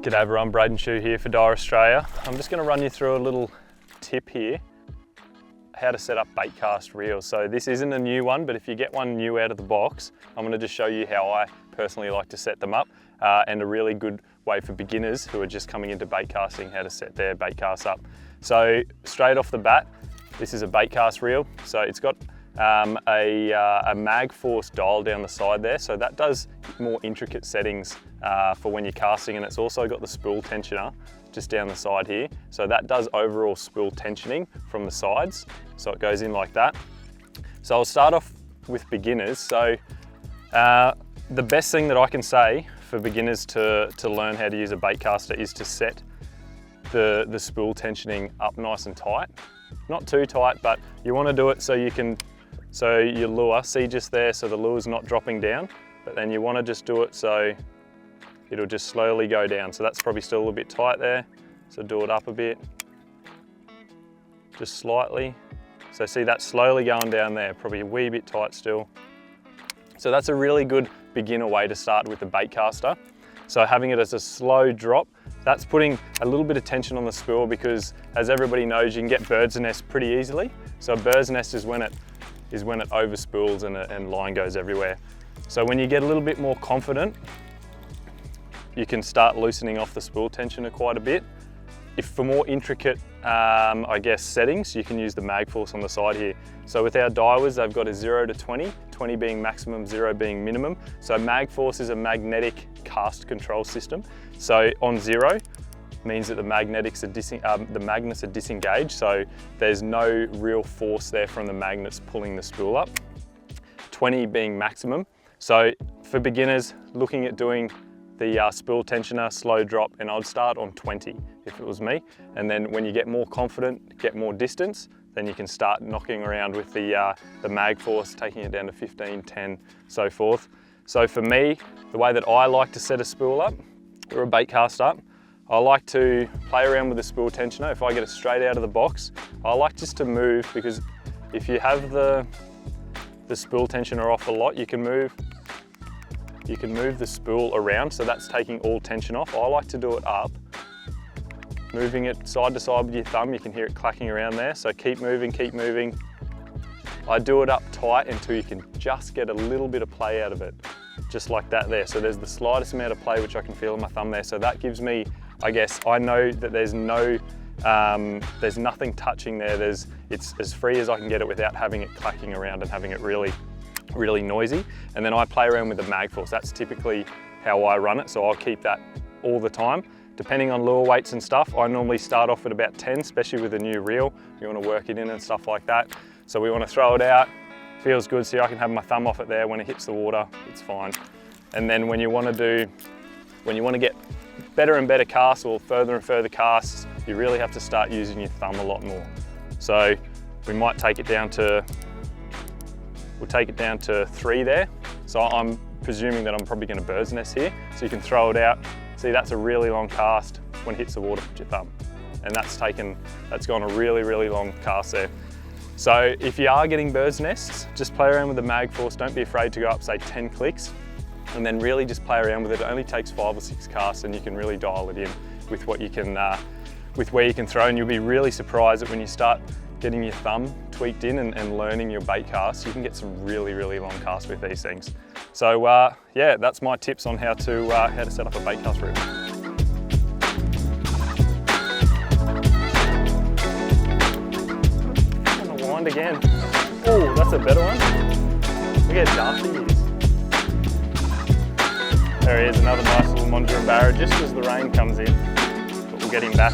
G'day everyone, Braden here for Dyer Australia. I'm just going to run you through a little tip here, how to set up Baitcast reels. So this isn't a new one, but if you get one new out of the box, I'm going to just show you how I personally like to set them up, and a really good way for beginners who are just coming into bait casting, how to set their bait casts up. So straight off the bat, this is a Baitcast reel. So it's got a mag force dial down the side there, so that does more intricate settings for when you're casting, and it's also got the spool tensioner just down the side here, so that does overall spool tensioning from the sides, so it goes in like that. So I'll start off with beginners. So the best thing that I can say for beginners to learn how to use a bait caster is to set the spool tensioning up nice and tight. Not too tight, but you want to do it so you can, so your lure, see just there, so the lure's not dropping down, but then you want to just do it so it'll just slowly go down. So that's probably still a little bit tight there. So do it up a bit, just slightly. So see that slowly going down there, probably a wee bit tight still. So that's a really good beginner way to start with the bait caster. So having it as a slow drop, that's putting a little bit of tension on the spool, because as everybody knows, you can get bird's nest pretty easily. So a bird's nest is when it over spools and line goes everywhere. So when you get a little bit more confident, you can start loosening off the spool tensioner quite a bit. If for more intricate, I guess, settings, you can use the mag force on the side here. So with our divers, they've got a 0 to 20, 20 being maximum, 0 being minimum. So mag force is a magnetic cast control system. So on 0 means that the magnets are disengaged, so there's no real force there from the magnets pulling the spool up. 20 being maximum. So for beginners looking at doing the spool tensioner slow drop, and I'd start on 20 if it was me, and then when you get more confident, get more distance, then you can start knocking around with the mag force, taking it down to 15, 10, so forth. So for me, the way that I like to set a spool up or a bait cast up, I like to play around with the spool tensioner. If I get it straight out of the box, I like just to move, because if you have the spool tensioner off a lot, you can move the spool around, so that's taking all tension off. I like to do it up, moving it side to side with your thumb. You can hear it clacking around there, so keep moving, keep moving. I do it up tight until you can just get a little bit of play out of it, just like that there. So there's the slightest amount of play which I can feel in my thumb there, so that gives me, I guess, I know that there's nothing touching there. It's as free as I can get it without having it clacking around and having it really noisy. And then I play around with the mag force. That's typically how I run it, so I'll keep that all the time. Depending on lure weights and stuff, I normally start off at about 10, especially with a new reel. You want to work it in and stuff like that. So we want to throw it out, feels good, so I can have my thumb off it there. When it hits the water, it's fine. And then when you want to get better and better casts, or further and further casts, you really have to start using your thumb a lot more. So we might take it down to, we'll take it down to 3 there. So I'm presuming that I'm probably going to bird's nest here. So you can throw it out. See, that's a really long cast. When it hits the water, put your thumb. And that's gone a really long cast there. So if you are getting bird's nests, just play around with the mag force. Don't be afraid to go up, say 10 clicks, and then really just play around with it. It only takes 5 or 6 casts, and you can really dial it in with what you can, with where you can throw. And you'll be really surprised that when you start getting your thumb tweaked in and learning your bait casts, you can get some really long casts with these things. So yeah, that's my tips on how to set up a bait cast reel. On the wind again. Oh, that's a better one. Look how dark he is. There he is, another nice little Mondrian barra, just as the rain comes in, but we'll get him back.